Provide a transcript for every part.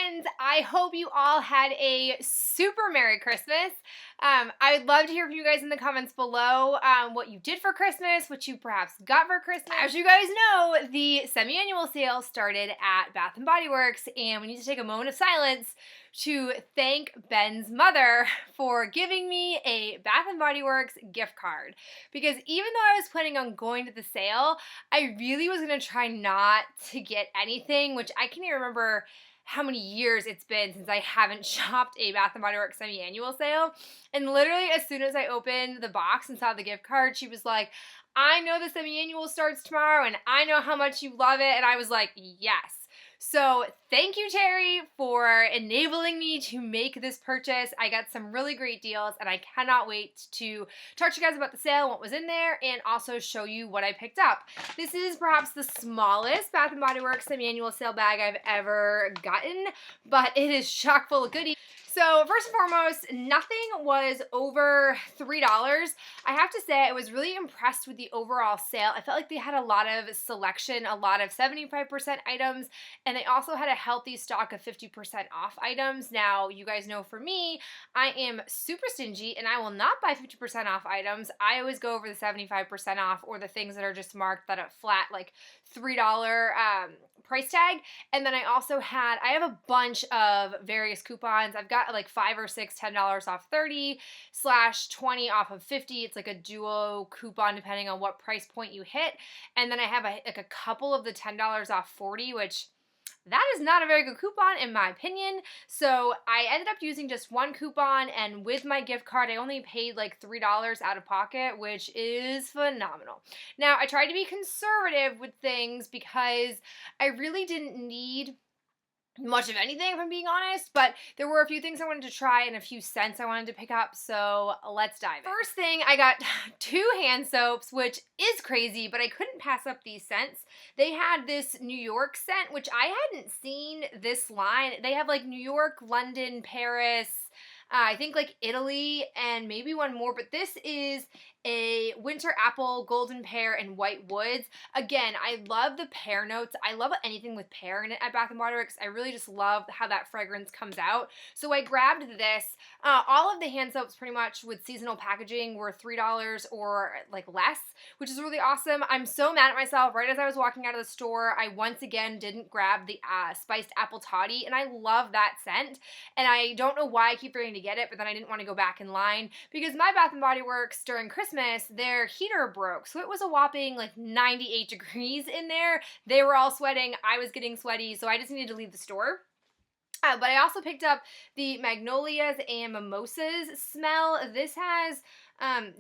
friends. I hope you all had a super Merry Christmas. I would love to hear from you guys in the comments below what you did for Christmas, what you perhaps got for Christmas. As you guys know, the semi-annual sale started at Bath & Body Works, and we need to take a moment of silence to thank Ben's mother for giving me a Bath & Body Works gift card. Because even though I was planning on going to the sale, I really was going to try not to get anything, which I can't even remember how many years it's been since I haven't shopped a Bath & Body Works semi-annual sale. And literally as soon as I opened the box and saw the gift card, she was like, I know the semi-annual starts tomorrow and I know how much you love it. And I was like, yes. So thank you, Terry, for enabling me to make this purchase. I got some really great deals and I cannot wait to talk to you guys about the sale, what was in there, and also show you what I picked up. This is perhaps the smallest Bath & Body Works semi-annual sale bag I've ever gotten, but it is chock full of goodies. So first and foremost, nothing was over $3. I have to say I was really impressed with the overall sale. I felt like they had a lot of selection, a lot of 75% items, and they also had a healthy stock of 50% off items. Now, you guys know for me, I am super stingy and I will not buy 50% off items. I always go over the 75% off or the things that are just marked that are flat, like $3 price tag. And then I have a bunch of various coupons. I've got like 5 or 6 $10 off 30 / 20 off of 50. It's like a duo coupon depending on what price point you hit. And then I have a couple of the $10 off 40, which that is not a very good coupon in my opinion. So I ended up using just one coupon, and with my gift card, I only paid like $3 out of pocket, which is phenomenal. Now, I tried to be conservative with things because I really didn't need much of anything, if I'm being honest, but there were a few things I wanted to try and a few scents I wanted to pick up, so let's dive in. First thing, I got 2 hand soaps, which is crazy, but I couldn't pass up these scents. They had this New York scent, which I hadn't seen this line. They have like New York, London, Paris, I think like Italy, and maybe one more, but this is a winter apple, golden pear, and white woods. Again, I love the pear notes. I love anything with pear in it at Bath & Body Works. I really just love how that fragrance comes out. So I grabbed this. All of the hand soaps pretty much with seasonal packaging were $3 or like less, which is really awesome. I'm so mad at myself. Right as I was walking out of the store, I once again didn't grab the spiced apple toddy, and I love that scent. And I don't know why I keep forgetting to get it, but then I didn't want to go back in line because my Bath & Body Works during Christmas, their heater broke. So it was a whopping like 98 degrees in there. They were all sweating. I was getting sweaty, so I just needed to leave the store. But I also picked up the Magnolias and Mimosas smell. This has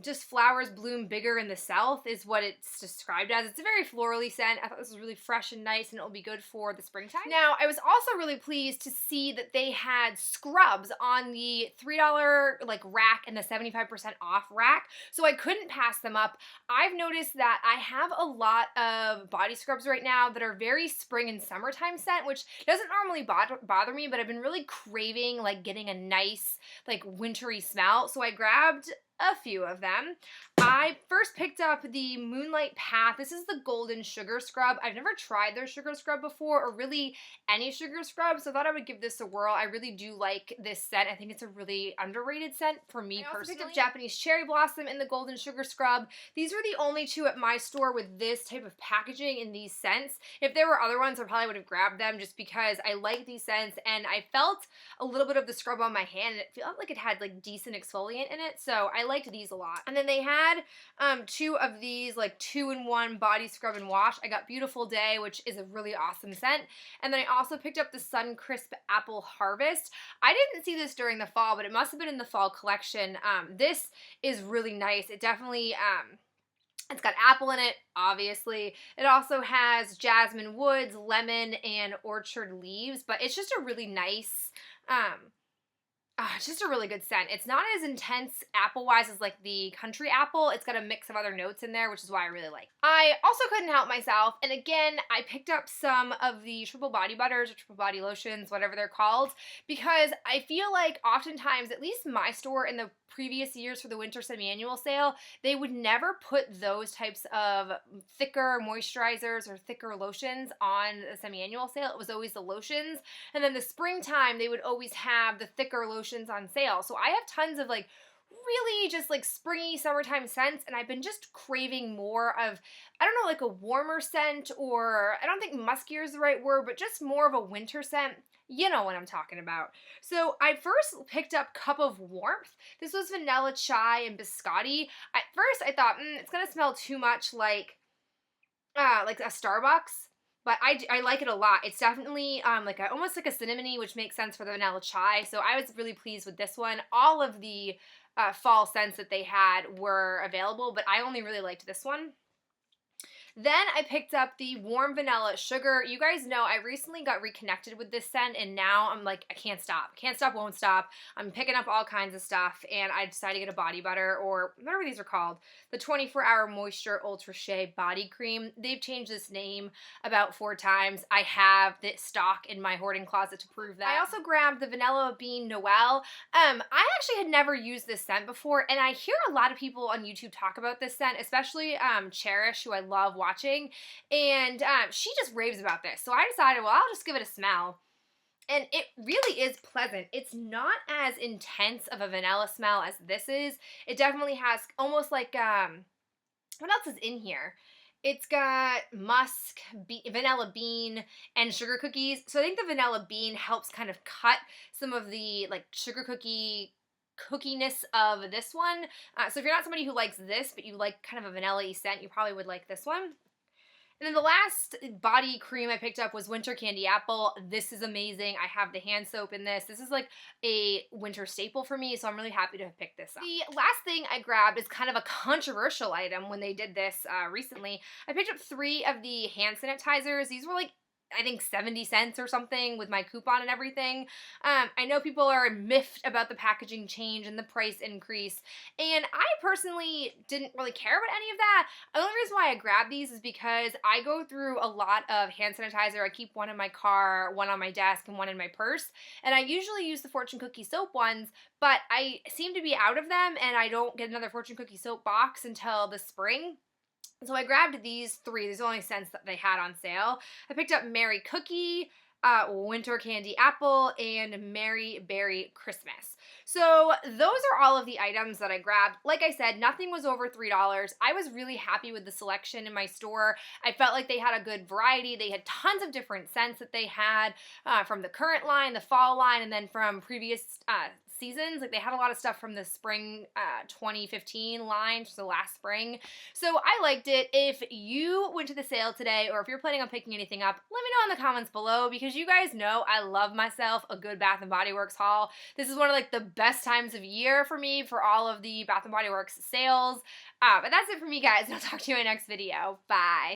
just flowers bloom bigger in the south is what it's described as. It's a very florally scent. I thought this was really fresh and nice, and it'll be good for the springtime. Now, I was also really pleased to see that they had scrubs on the $3 like rack and the 75% off rack, so I couldn't pass them up. I've noticed that I have a lot of body scrubs right now that are very spring and summertime scent, which doesn't normally bother me, but I've been really craving like getting a nice like wintry smell, so I grabbed a few of them. I first picked up the Moonlight Path. This is the Golden Sugar Scrub. I've never tried their sugar scrub before, or really any sugar scrub, so I thought I would give this a whirl. I really do like this scent. I think it's a really underrated scent for me personally. I also picked up Japanese Cherry Blossom in the Golden Sugar Scrub. These were the only 2 at my store with this type of packaging in these scents. If there were other ones, I probably would have grabbed them just because I like these scents, and I felt a little bit of the scrub on my hand, and it felt like it had like decent exfoliant in it, so I liked these a lot. And then they had 2 of these like 2-in-1 body scrub and wash. I got Beautiful Day, which is a really awesome scent. And then I also picked up the Sun Crisp Apple Harvest. I didn't see this during the fall, but it must have been in the fall collection. This is really nice. It definitely it's got apple in it, obviously. It also has jasmine woods, lemon, and orchard leaves, but it's just a really nice It's just a really good scent. It's not as intense apple-wise as like the country apple. It's got a mix of other notes in there, which is why I really like it. I also couldn't help myself, and again, I picked up some of the triple body butters or triple body lotions, whatever they're called, because I feel like oftentimes, at least my store in the previous years for the winter semi-annual sale, they would never put those types of thicker moisturizers or thicker lotions on the semi-annual sale. It was always the lotions, and then the springtime, they would always have the thicker lotions on sale. So I have tons of like really just like springy summertime scents, and I've been just craving more of, I don't know, like a warmer scent, or I don't think muskier is the right word, but just more of a winter scent. You know what I'm talking about. So I first picked up Cup of Warmth. This was vanilla chai and biscotti. At first I thought, it's gonna smell too much like a Starbucks, but I like it a lot. It's definitely like almost like a cinnamony, which makes sense for the vanilla chai. So I was really pleased with this one. All of the fall scents that they had were available, but I only really liked this one. Then I picked up the Warm Vanilla Sugar. You guys know I recently got reconnected with this scent, and now I'm like, I can't stop. Can't stop, won't stop. I'm picking up all kinds of stuff, and I decided to get a body butter, or whatever these are called, the 24-Hour Moisture Ultra Shea Body Cream. They've changed this name about 4 times. I have this stock in my hoarding closet to prove that. I also grabbed the Vanilla Bean Noel. I actually had never used this scent before, and I hear a lot of people on YouTube talk about this scent, especially Cherish, who I love watching, and she just raves about this. So I decided, well, I'll just give it a smell. And it really is pleasant. It's not as intense of a vanilla smell as this is. It definitely has almost like, what else is in here? It's got musk, vanilla bean, and sugar cookies. So I think the vanilla bean helps kind of cut some of the like sugar cookiness of this one. So if you're not somebody who likes this, but you like kind of a vanilla-y scent, you probably would like this one. And then the last body cream I picked up was Winter Candy Apple. This is amazing. I have the hand soap in this. This is like a winter staple for me, so I'm really happy to have picked this up. The last thing I grabbed is kind of a controversial item when they did this recently. I picked up 3 of the hand sanitizers. These were like, I think 70 cents or something with my coupon and everything. I know people are miffed about the packaging change and the price increase, and I personally didn't really care about any of that. The only reason why I grabbed these is because I go through a lot of hand sanitizer. I keep one in my car, one on my desk, and one in my purse, and I usually use the Fortune Cookie soap ones, but I seem to be out of them, and I don't get another Fortune Cookie soap box until the spring. So I grabbed these 3. These are the only scents that they had on sale. I picked up Merry Cookie, Winter Candy Apple, and Merry Berry Christmas. So those are all of the items that I grabbed. Like I said, nothing was over $3. I was really happy with the selection in my store. I felt like they had a good variety. They had tons of different scents that they had from the current line, the fall line, and then from previous seasons. Like they had a lot of stuff from the spring 2015 line, so last spring. So I liked it. If you went to the sale today, or if you're planning on picking anything up, let me know in the comments below, because you guys know I love myself a good Bath & Body Works haul. This is one of like the best times of year for me for all of the Bath & Body Works sales. But that's it for me, guys, and I'll talk to you in my next video. Bye.